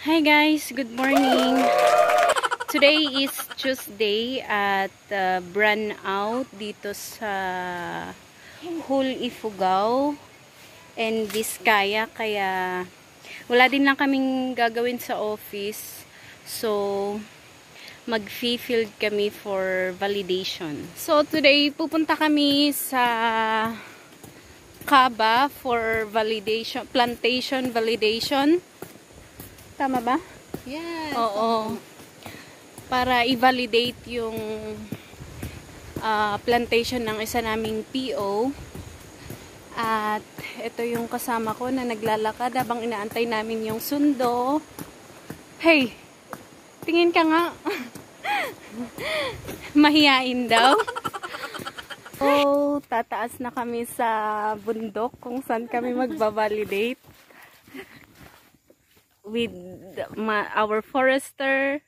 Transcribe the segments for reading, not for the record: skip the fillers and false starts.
Hi guys, good morning. Today is Tuesday at brand out dito sa Hul Ifugao and Vizcaya, kaya wala din lang kaming gagawin sa office, so mag-field kami for validation. So today pupunta kami sa Caba for validation, plantation validation. Tama ba? Yes. Oo. Para i-validate yung plantation ng isa naming PO. At ito yung kasama ko na naglalakad habang inaantay namin yung sundo. Hey! Tingin ka nga. Mahiyain daw. So, tataas na kami sa bundok kung saan kami magbabalidate. With our forester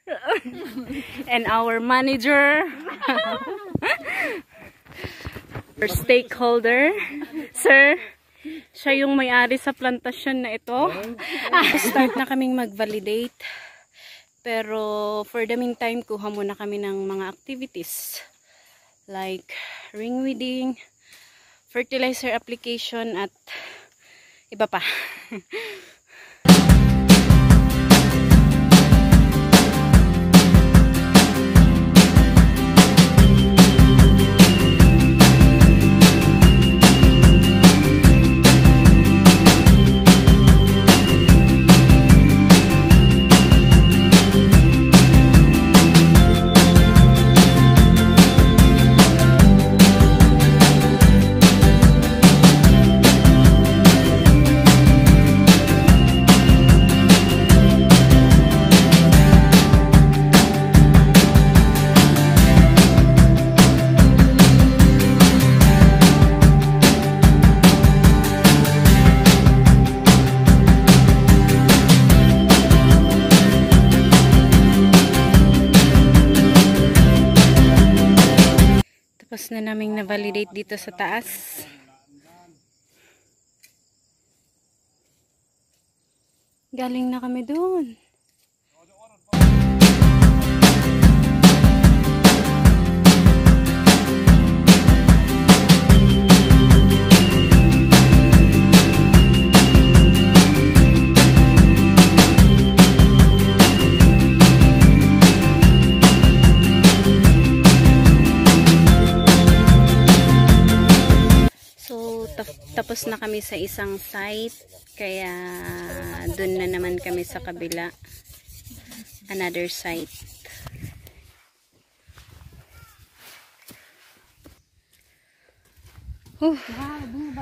and our manager, our stakeholder, sir. Siya yung may-ari sa plantasyon na ito. Start na kaming mag-validate. Pero for the meantime, kuha muna kami ng mga activities like ring weeding, fertilizer application, at iba pa. Tapos na naming na-validate dito sa taas. Galing na kami doon. Tapos na kami sa isang site, kaya dun na naman kami sa kabila, another site.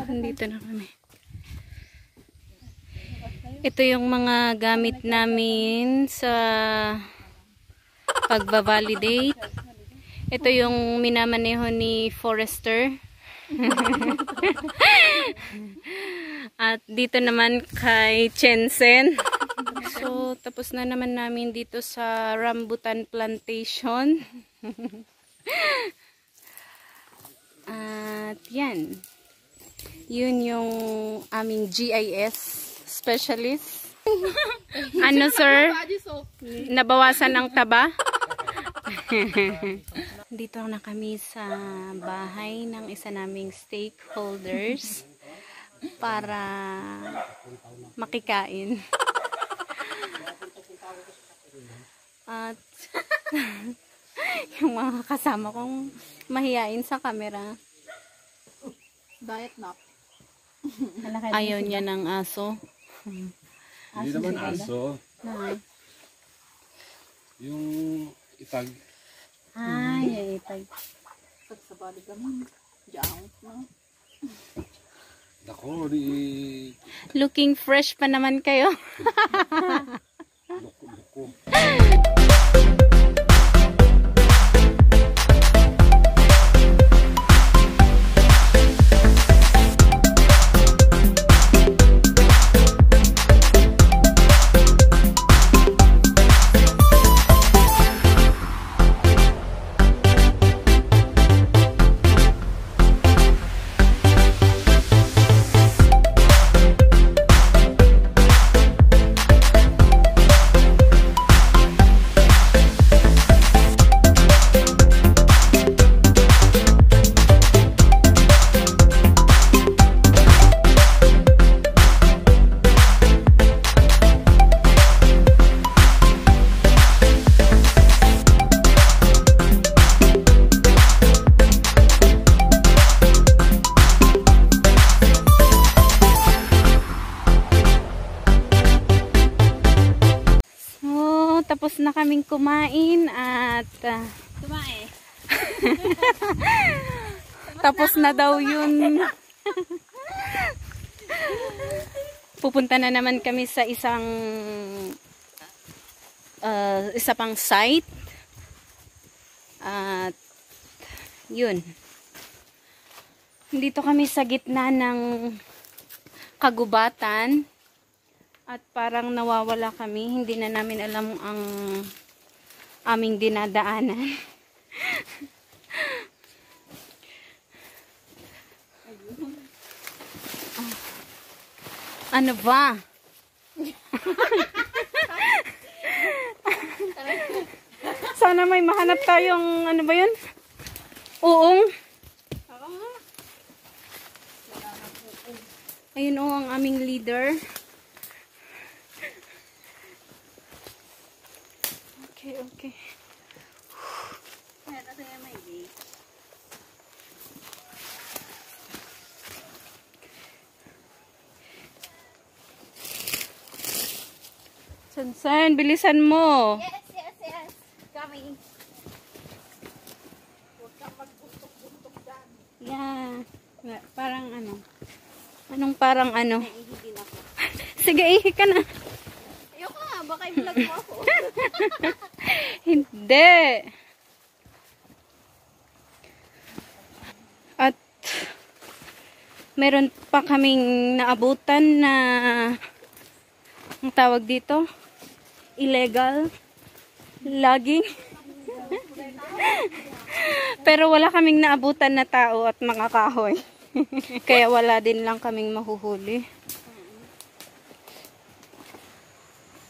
Nandito na kami. Ito yung mga gamit namin sa pagbabalidate. Ito yung minamaneho ni Forester. At dito naman kay Chensen. So tapos na naman namin dito sa rambutan plantation. At yan, yun yung aming GIS specialist. Ano sir? Nabawasan ng taba? Dito na kami sa bahay ng isa naming stakeholders para makikain. At yung mga kasama kong mahiyain sa camera. Diet nap. Ayaw niya ng aso. Hindi naman aso. Yung itag. Ay, itag. Sa bali kami. Diyan na. Dako, di... Looking fresh pa naman kayo. Loko. tapos na kaming kumain at Tumae. tapos na daw yun. Pupunta na naman kami sa isa pang site. At yun. Dito kami sa gitna ng kagubatan. At parang nawawala kami. Hindi na namin alam ang aming dinadaanan. Ano ba? Sana may mahanap tayong ano ba yun? Uong. Ayun o ang aming leader. Okay. Sansan, bilisan mo. Yes. Coming. Huwag kang magbuntok-buntok dyan. Yeah. Parang ano? Anong parang ano? Naihihin ako. Sige, ihi ka na. Ayoko nga, baka i-vlog mo ako. Hindi. At meron pa kaming naabutan na ang tawag dito, illegal logging. Pero wala kaming naabutan na tao at mga kahoy. Kaya wala din lang kaming mahuhuli.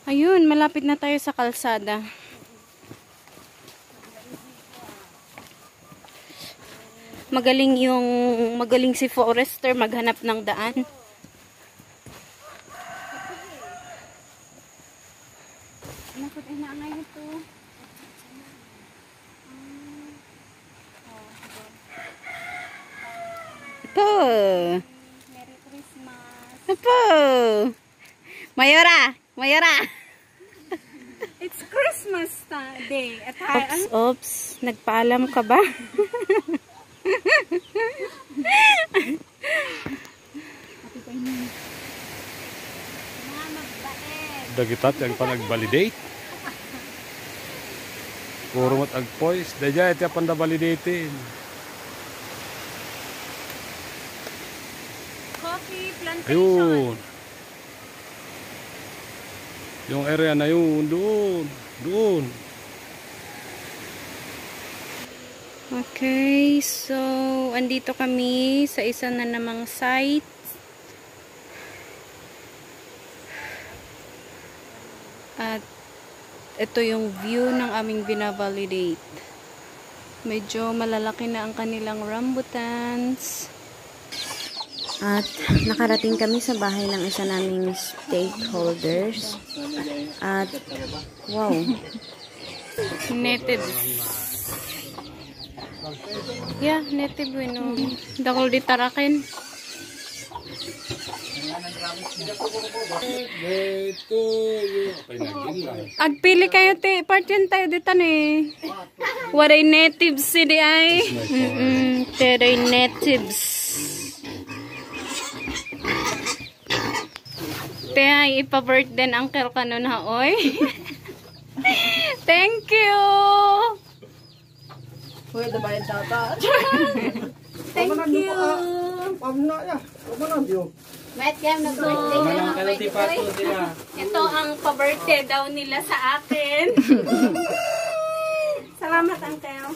Ayun, malapit na tayo sa kalsada. Magaling si Forester maghanap ng daan. Nakot ay naangay ito. Ito. Merry Christmas. Ito. Mayora. It's Christmas day. At Oops. Nagpaalam ka ba? Dagitat yang pa nag-validate. Puro mat ag-poise. Daya ito pa na-validatein. Coffee plantation. Ayun. Yung area na yun. Doon. Okay, so andito kami sa isa na namang site. At ito yung view ng aming binavalidate. Medyo malalaki na ang kanilang rambutans. At nakarating kami sa bahay ng isa naming stakeholders. At wow, native. Yeah, native no. Dakol di tarakin. Agpili kayo ti partyan tayo dito ni. Waray natives sidi ay. Teray natives. Te ay ipa-birthday uncle kanon ha oy. Thank you. Uy, dabayan tata. Thank you. Met kam nag-birthday ka. Ito ang pa-birthday daw nila sa akin. Salamat, Uncle.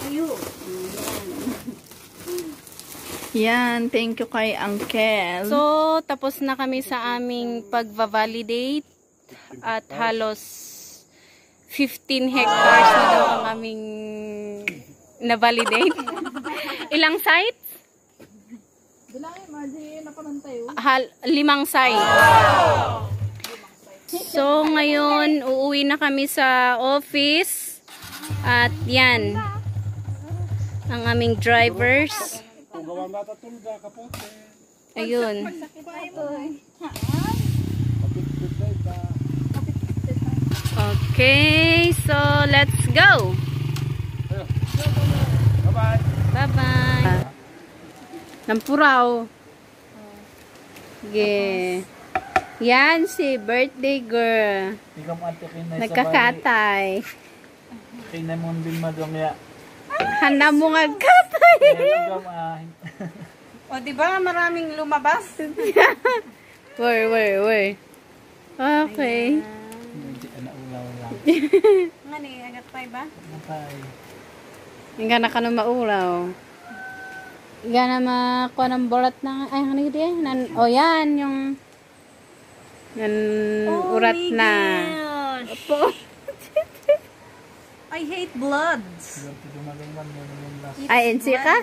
Ayun. Yan, thank you kay Uncle. So, tapos na kami sa aming pagva-validate at halos 15 hectares na daw ang aming na-validate. Ilang sites? Bilangin, Margie, napanantay. 5 sites. So, ngayon, uuwi na kami sa office. At yan, ang aming drivers. Ayun. Okay, so let's go. Bye-bye. Bye-bye. Nampuraw. Sige. Yan si birthday girl. Ikaw mo ate kinay Nagkakatay. Kinay mo din madong ya. Handa mo nga katay. O, diba maraming lumabas? Wait. Okay. Hindi na ulaw lang. Nga ni, agat pa ba? Napay. Hingga na ka na maulaw. Hingga na makuha ng borat na. Ay, ano yun yan? O yan, yung urat na. Opo. I hate blood. Dito dumaling man yun yung last. Ay, NC ka?